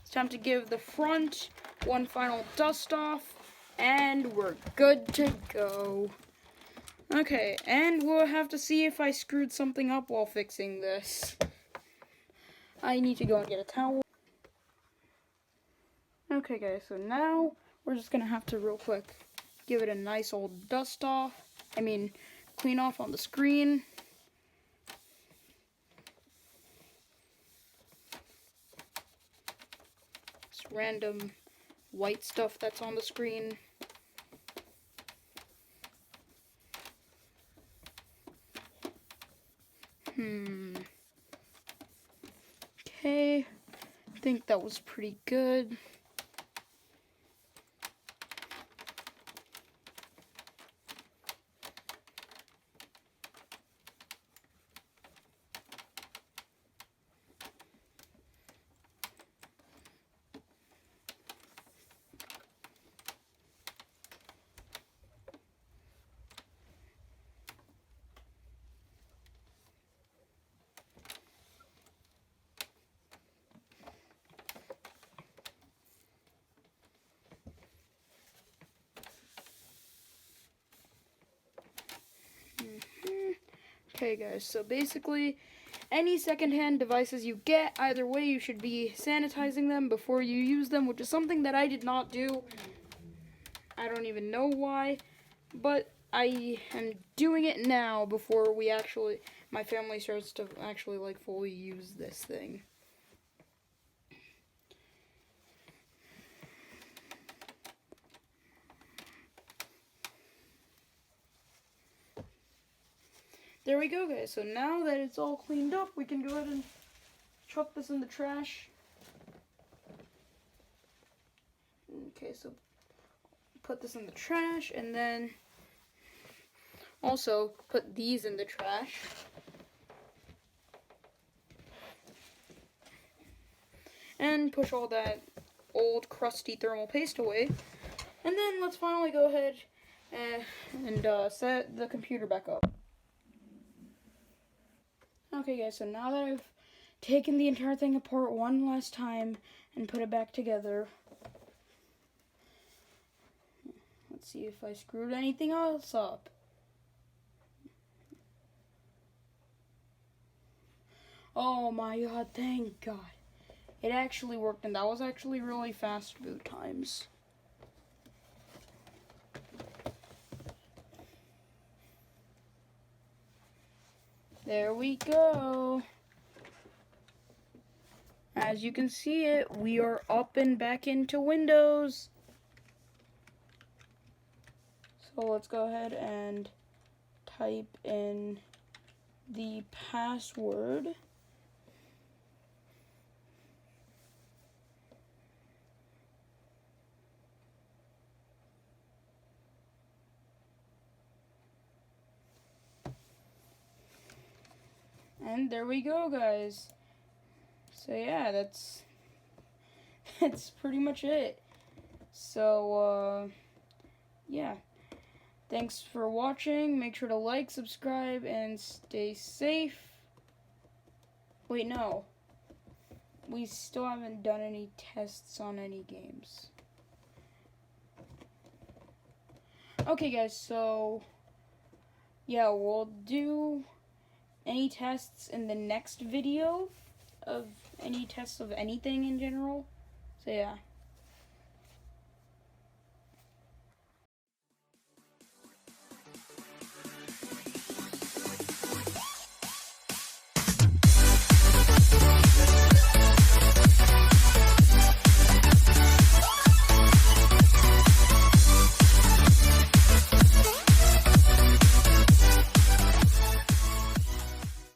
it's time to give the front one final dust off, and we're good to go. Okay, and we'll have to see if I screwed something up while fixing this. I need to go and get a towel. Okay guys, so now we're just gonna have to real quick give it a nice old dust off. Clean off on the screen. This random white stuff that's on the screen. Okay, I think that was pretty good. Okay guys, so basically any secondhand devices you get, either way you should be sanitizing them before you use them, which is something that I did not do. I don't even know why, but I am doing it now before my family starts to actually like fully use this thing. There we go, guys. So now that it's all cleaned up, we can go ahead and chuck this in the trash. Okay, so put this in the trash, and then also put these in the trash. And push all that old crusty thermal paste away. And then let's finally go ahead and set the computer back up. Okay guys, so now that I've taken the entire thing apart one last time and put it back together, let's see if I screwed anything else up. Oh my god, thank God. It actually worked, and that was actually really fast boot times. There we go. As you can see it, we are up and back into Windows. So let's go ahead and type in the password. And there we go, guys. So yeah, that's pretty much it. So yeah. Thanks for watching. Make sure to like, subscribe, and stay safe. Wait, no. We still haven't done any tests on any games. Okay, guys, so yeah, we'll do any tests in the next video of any tests of anything in general. So yeah.